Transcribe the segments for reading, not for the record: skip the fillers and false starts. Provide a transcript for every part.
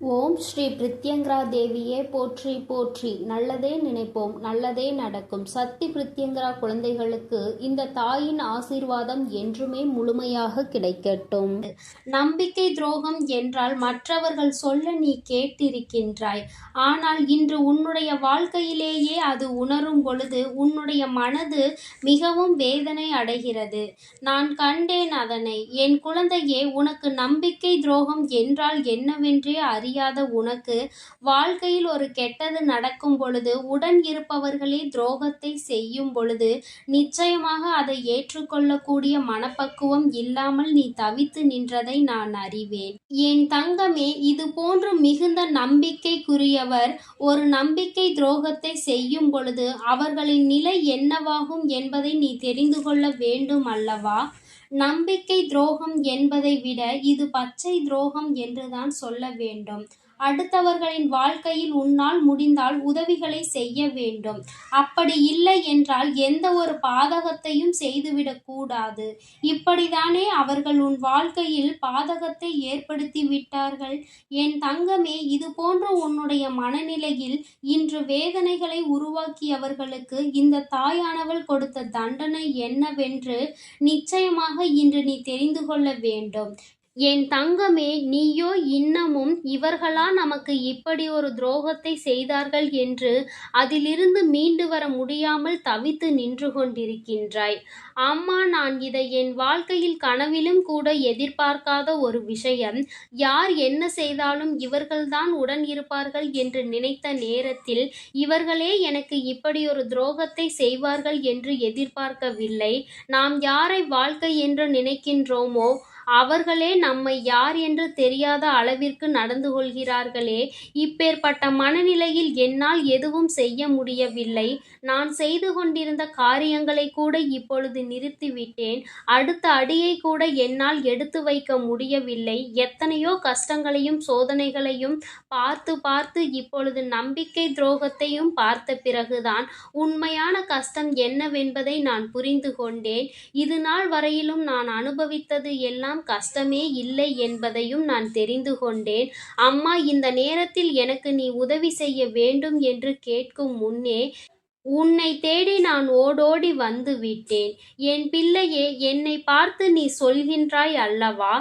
ஓம் ஸ்ரீ பிரித்யங்கரா தேவியே போற்றி போற்றி. நல்லதே நினைப்போம், நல்லதே நடக்கும். சக்தி பிரித்யங்கரா குழந்தைகளுக்கு இந்த தாயின் ஆசீர்வாதம் என்றுமே முழுமையாக கிடைக்கட்டும். நம்பிக்கை துரோகம் என்றால் மற்றவர்கள் சொல்ல நீ கேட்டிருக்கின்றாய். ஆனால் இன்று உன்னுடைய வாழ்க்கையிலேயே அது உணரும் பொழுது உன்னுடைய மனது மிகவும் வேதனை அடைகிறது. நான் கண்டேன் அதனை. என் குழந்தையே, உனக்கு நம்பிக்கை துரோகம் என்றால் என்னவென்றே அறியாத உனக்கு வாழ்க்கையில் ஒரு கெட்டது நடக்கும் பொழுது உடன் இருப்பவர்களே துரோகத்தை செய்யும் பொழுது நிச்சயமாக அதை ஏற்றுக்கொள்ளக்கூடிய மனப்பக்குவம் இல்லாமல் நீ தவித்து நின்றதை நான் அறிவேன். என் தங்கமே, இது போன்று மிகுந்த நம்பிக்கைக்குரியவர் ஒரு நம்பிக்கை துரோகத்தை செய்யும் பொழுது அவர்களின் நிலை என்னவாகும் என்பதை நீ தெரிந்து கொள்ள வேண்டும் அல்லவா? நம்பிக்கை துரோகம் என்பதை விட இது பச்சை துரோகம் என்றுதான் சொல்ல வேண்டும். அடுத்தவர்களின் வாழ்க்கையில் உன்னால் முடிந்தால் உதவிகளை செய்ய வேண்டும். அப்படி இல்லை என்றால் எந்த ஒரு பாதகத்தையும் செய்துவிடக் கூடாது. இப்படித்தானே அவர்கள் உன் வாழ்க்கையில் பாதகத்தை ஏற்படுத்தி விட்டார்கள். என் தங்கமே, இது போன்ற உன்னுடைய மனநிலையில் இன்று வேதனைகளை உருவாக்கியவர்களுக்கு இந்த தாயானவள் கொடுத்த தண்டனை என்னவென்று நிச்சயமாக இன்று நீ தெரிந்து கொள்ள வேண்டும். என் தங்கமே, நீயோ இன்னமும் இவர்களா நமக்கு இப்படி ஒரு துரோகத்தை செய்தார்கள் என்று அதிலிருந்து மீண்டு வர முடியாமல் தவித்து நின்று கொண்டிருக்கின்றாய். அம்மா, நான் இதை என் வாழ்க்கையில் கனவிலும் கூட எதிர்பார்க்காத ஒரு விஷயம். யார் என்ன செய்தாலும் இவர்கள்தான் உடன் இருப்பார்கள் என்று நினைத்த நேரத்தில் இவர்களே எனக்கு இப்படி ஒரு துரோகத்தை செய்வார்கள் என்று எதிர்பார்க்கவில்லை. நாம் யாரை வாழ்க்கை என்று நினைக்கின்றோமோ அவர்களே நம்மை யார் என்று தெரியாத அளவிற்கு நடந்து கொள்கிறார்களே. இப்பேற்பட்ட மனநிலையில் என்னால் எதுவும் செய்ய முடியவில்லை. நான் செய்து கொண்டிருந்த காரியங்களை கூட இப்பொழுது நிறுத்திவிட்டேன். அடுத்த அடியை கூட என்னால் எடுத்து வைக்க முடியவில்லை. எத்தனையோ கஷ்டங்களையும் சோதனைகளையும் பார்த்து பார்த்து இப்பொழுது நம்பிக்கை துரோகத்தையும் பார்த்த பிறகுதான் உண்மையான கஷ்டம் என்னவென்பதை நான் புரிந்து கொண்டேன். இது நாள் வரையிலும் நான் அனுபவித்தது எல்லாம் கஷ்டமே இல்லை என்பதையும் நான் தெரிந்து கொண்டேன். அம்மா, இந்த நேரத்தில் எனக்கு நீ உதவி செய்ய வேண்டும் என்று கேட்கும் முன்னே உன்னை தேடி நான் ஓடோடி வந்து விட்டேன். என் பிள்ளையே, என்னை பார்த்து நீ சொல்கின்றாய் அல்லவா?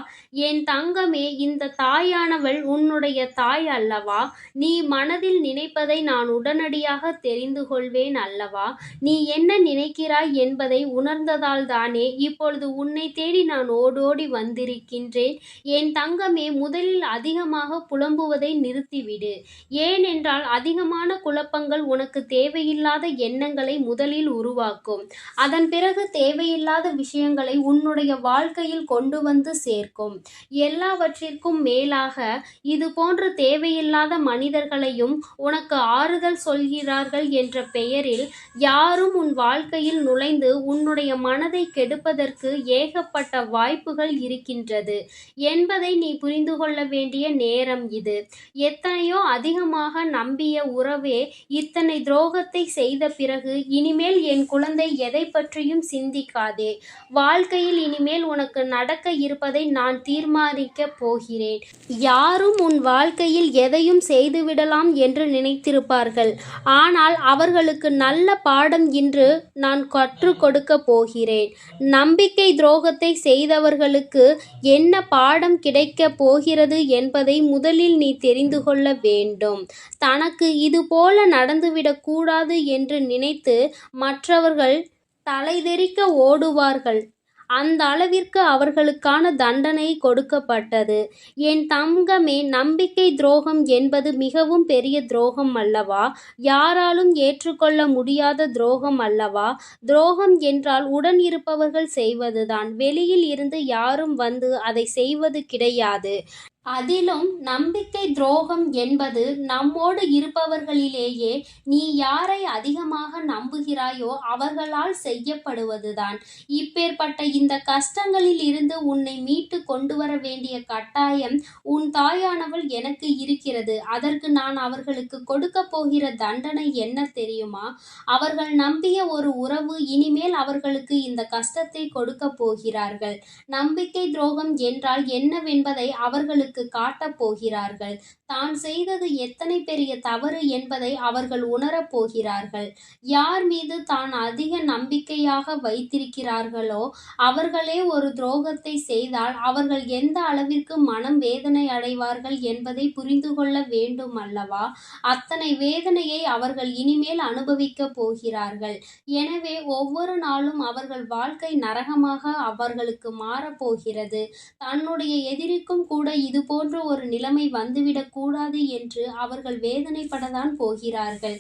என் தங்கமே, இந்த தாயானவள் உன்னுடைய தாய் அல்லவா? நீ மனதில் நினைப்பதை நான் உடனடியாக தெரிந்து கொள்வேன் அல்லவா? நீ என்ன நினைக்கிறாய் என்பதை உணர்ந்ததால் தானே இப்பொழுது உன்னை தேடி நான் ஓடோடி வந்திருக்கின்றேன். என் தங்கமே, முதலில் அதிகமாக புலம்புவதை நிறுத்திவிடு. ஏனென்றால் அதிகமான குழப்பங்கள் உனக்கு தேவையில்லாத எண்ணங்களை முதலில் உருவாக்கும். அதன் பிறகு தேவையில்லாத விஷயங்களை உன்னுடைய வாழ்க்கையில் கொண்டு வந்து சேர்க்கும். எல்லாவற்றிற்கும் மேலாக இது போன்ற தேவையில்லாத மனிதர்களையும் உனக்கு ஆறுதல் சொல்கிறார்கள் என்ற பெயரில் யாரும் உன் வாழ்க்கையில் நுழைந்து உன்னுடைய மனதை கெடுப்பதற்கு ஏகப்பட்ட வாய்ப்புகள் இருக்கின்றது என்பதை நீ புரிந்து கொள்ள வேண்டிய நேரம் இது. எத்தனையோ அதிகமாக நம்பிய உறவே இத்தனை துரோகத்தை செய்த பிறகு இனிமேல் என் குழந்தை எதை பற்றியும் சிந்திக்காதே. வாழ்க்கையில் இனிமேல் உனக்கு நடக்க இருப்பதை நான் தீர்மானிக்க போகிறேன். யாரும் உன் வாழ்க்கையில் எதையும் செய்துவிடலாம் என்று நினைத்திருப்பார்கள். ஆனால் அவர்களுக்கு நல்ல பாடம் இன்று நான் கற்றுக் கொடுக்க போகிறேன். நம்பிக்கை துரோகத்தை செய்தவர்களுக்கு என்ன பாடம் கிடைக்கப் போகிறது என்பதை முதலில் நீ தெரிந்து கொள்ள வேண்டும். தனக்கு இது போல நடந்துவிடக் கூடாது என்று நினைத்து மற்றவர்கள் தலைதெறிக்க ஓடுவார்கள். அந்த அளவிற்கு அவர்களுக்கான தண்டனை கொடுக்கப்பட்டது. என் தங்கமே, நம்பிக்கை துரோகம் என்பது மிகவும் பெரிய துரோகம் அல்லவா? யாராலும் ஏற்றுக்கொள்ள முடியாத துரோகம் அல்லவா? துரோகம் என்றால் உடன் இருப்பவர்கள் செய்வதுதான். வெளியில் இருந்து யாரும் வந்து அதை செய்வது கிடையாது. அதிலும் நம்பிக்கை துரோகம் என்பது நம்மோடு இருப்பவர்களிலேயே நீ யாரை அதிகமாக நம்புகிறாயோ அவர்களால் செய்யப்படுவதுதான். இப்பேற்பட்ட இந்த கஷ்டங்களில் இருந்து உன்னை மீட்டு கொண்டு வர வேண்டிய கட்டாயம் உன் தாயானவள் எனக்கு இருக்கிறது. அதற்கு நான் அவர்களுக்கு கொடுக்க போகிற தண்டனை என்ன தெரியுமா? அவர்கள் நம்பிய ஒரு உறவு இனிமேல் அவர்களுக்கு இந்த கஷ்டத்தை கொடுக்க போகிறார்கள். நம்பிக்கை துரோகம் என்றால் என்னவென்பதை அவர்களுக்கு அவர்களுக்கு காட்டப் போகிறார்கள். தான் செய்தது எத்தனை பெரிய தவறு என்பதை அவர்கள் உணரப் போகிறார்கள். யார் மீது தான் அதிக நம்பிக்கையாக வைத்திருக்கிறார்களோ அவர்களே ஒரு துரோகத்தை செய்தால் அவர்கள் எந்த அளவிற்கு மனம் வேதனை அடைவார்கள் என்பதை புரிந்து கொள்ள வேண்டும் அல்லவா? அத்தனை வேதனையை அவர்கள் இனிமேல் அனுபவிக்கப் போகிறார்கள். எனவே ஒவ்வொரு நாளும் அவர்கள் வாழ்க்கை நரகமாக அவர்களுக்கு மாறப்போகிறது. தன்னுடைய எதிரிக்கும் கூட இதுபோன்ற ஒரு நிலைமை வந்துவிடக் கூடாது என்று அவர்கள் வேதனைப்படத்தான் போகிறார்கள்.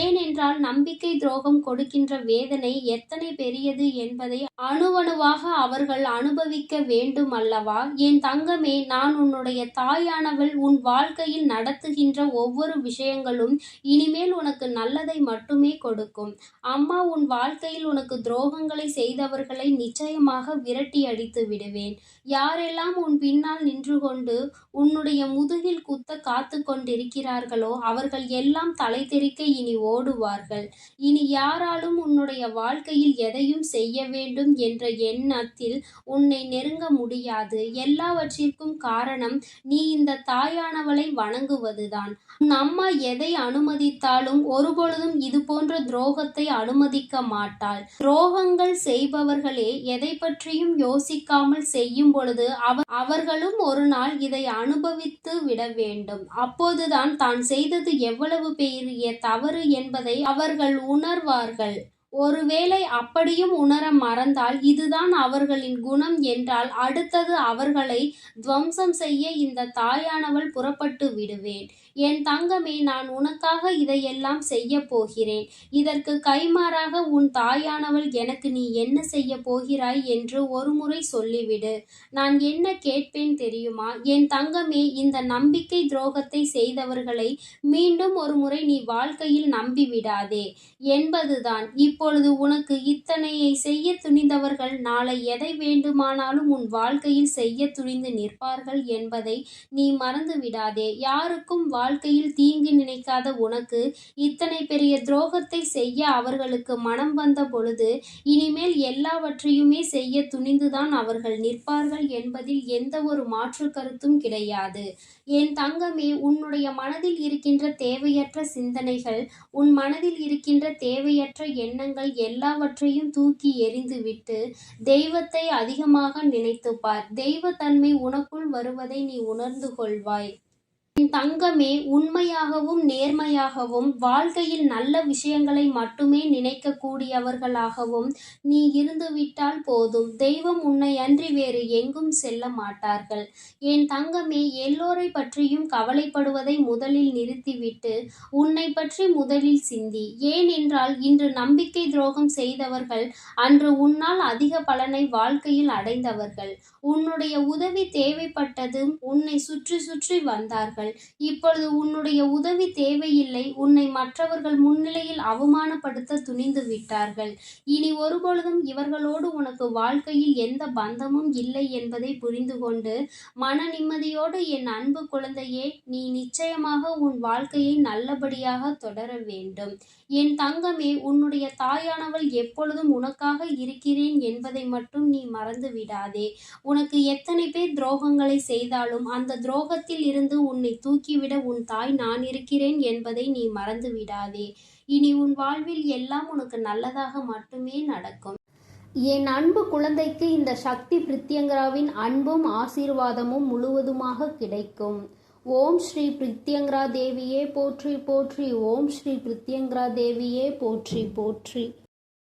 ஏனென்றால் நம்பிக்கை துரோகம் கொடுக்கின்ற வேதனை எத்தனை பெரியது என்பதை அணுவணுவாக அவர்கள் அனுபவிக்க வேண்டும் அல்லவா? என் தங்கமே, நான் உன்னுடைய தாயானவள். உன் வாழ்க்கையில் நடத்துகின்ற ஒவ்வொரு விஷயங்களும் இனிமேல் உனக்கு நல்லதை மட்டுமே கொடுக்கும். அம்மா உன் வாழ்க்கையில் உனக்கு துரோகங்களை செய்தவர்களை நிச்சயமாக விரட்டி அடித்து விடுவேன். யாரெல்லாம் உன் பின்னால் நின்று கொண்டு உன்னுடைய முதுகில் குத்த காத்து கொண்டிருக்கிறார்களோ அவர்கள் எல்லாம் தலை தெறிக்க இனி ஓடுவார்கள். இனி யாராலும் உன்னுடைய வாழ்க்கையில் எதையும் செய்ய வேண்டும் என்ற எண்ணத்தில் உன்னை நெருங்க முடியாது. எல்லாவற்றிற்கும் காரணம் நீ இந்த தாயானவளை வணங்குவதுதான். உன் அம்மா எதை அனுமதித்தாலும் ஒருபொழுதும் இது போன்ற துரோகத்தை அனுமதிக்க மாட்டாள். துரோகங்கள் செய்பவர்களே எதை பற்றியும் யோசிக்காமல் செய்யும் பொழுது அவர்களும் ஒரு நாள் இதை அனுபவித்து விட வேண்டும். அப்போதுதான் தான் செய்தது எவ்வளவு பெரிய தவறு என்பதை அவர்கள் உணர்வார்கள். ஒருவேளை அப்படியும் உணர மறந்தால் இதுதான் அவர்களின் குணம் என்றால் அடுத்தது அவர்களை துவம்சம் செய்ய இந்த தாயானவள் புறப்பட்டு விடுவேன். என் தங்கமே, நான் உனக்காக இதையெல்லாம் செய்ய போகிறேன். இதற்கு கைமாறாக உன் தாயானவள் எனக்கு நீ என்ன செய்ய போகிறாய் என்று ஒருமுறை சொல்லிவிடு. நான் என்ன கேட்பேன் தெரியுமா? என் தங்கமே, இந்த நம்பிக்கை துரோகத்தை செய்தவர்களை மீண்டும் ஒரு முறை நீ வாழ்க்கையில் நம்பிவிடாதே என்பதுதான். இப்பொழுது உனக்கு இத்தனையை செய்ய துணிந்தவர்கள் நாளை எதை வேண்டுமானாலும் உன் வாழ்க்கையில் செய்ய துணிந்து நிற்பார்கள் என்பதை நீ மறந்து விடாதே. யாருக்கும் வாழ்க்கையில் தீங்கு நினைக்காத உனக்கு இத்தனை பெரிய துரோகத்தை செய்ய அவர்களுக்கு மனம் வந்த பொழுது இனிமேல் எல்லாவற்றையுமே செய்ய துணிந்துதான் அவர்கள் நிற்பார்கள் என்பதில் எந்த ஒரு மாற்று கருத்தும் கிடையாது. என் தங்கமே, உன்னுடைய மனதில் இருக்கின்ற தேவையற்ற சிந்தனைகள், உன் மனதில் இருக்கின்ற தேவையற்ற எண்ணங்கள் எல்லாவற்றையும் தூக்கி எறிந்துவிட்டு தெய்வத்தை அதிகமாக நினைத்துப்பார். தெய்வத்தன்மை உனக்குள் வருவதை நீ உணர்ந்து கொள்வாய். என் தங்கமே, உண்மையாகவும் நேர்மையாகவும் வாழ்க்கையில் நல்ல விஷயங்களை மட்டுமே நினைக்கக்கூடியவர்களாகவும் நீ இருந்துவிட்டால் போதும். தெய்வம் உன்னை அன்றி வேறு எங்கும் செல்ல மாட்டார்கள். என் தங்கமே, எல்லோரை பற்றியும் கவலைப்படுவதை முதலில் நிறுத்திவிட்டு உன்னை பற்றி முதலில் சிந்தி. ஏனென்றால் இன்று நம்பிக்கை துரோகம் செய்தவர்கள் அன்று உன்னால் அதிக பலனை வாழ்க்கையில் அடைந்தவர்கள். உன்னுடைய உதவி தேவைப்பட்டதும் உன்னை சுற்றி சுற்றி வந்தார்கள். இப்பொழுது உன்னுடைய உதவி தேவையில்லை. உன்னை மற்றவர்கள் முன்னிலையில் அவமானப்படுத்த துணிந்து விட்டார்கள். இனி ஒருபொழுதும் இவர்களோடு உனக்கு வாழ்க்கையில் எந்த பந்தமும் இல்லை என்பதை புரிந்து கொண்டு மன நிம்மதியோடு என் அன்பு குழந்தையே, நீ நிச்சயமாக உன் வாழ்க்கையை நல்லபடியாக தொடர வேண்டும். என் தங்கமே, உன்னுடைய தாயானவள் எப்பொழுதும் உனக்காக இருக்கிறேன் என்பதை மட்டும் நீ மறந்து விடாதே. உனக்கு எத்தனை பேர் துரோகங்களை செய்தாலும் அந்த துரோகத்தில் இருந்து உன்னை தூக்கிவிட உன் தாய் நான் இருக்கிறேன் என்பதை நீ மறந்து விடாதே. இனி உன் வாழ்வில் எல்லாம் உனக்கு நல்லதாக மட்டுமே நடக்கும். என் அன்பு குழந்தைக்கு இந்த சக்தி பிரித்யங்கராவின் அன்பும் ஆசீர்வாதமும் முழுவதுமாக கிடைக்கும். ஓம் ஸ்ரீ பிரித்யங்கரா தேவியே போற்றி போற்றி. ஓம் ஸ்ரீ பிரித்யங்கரா தேவியே போற்றி போற்றி.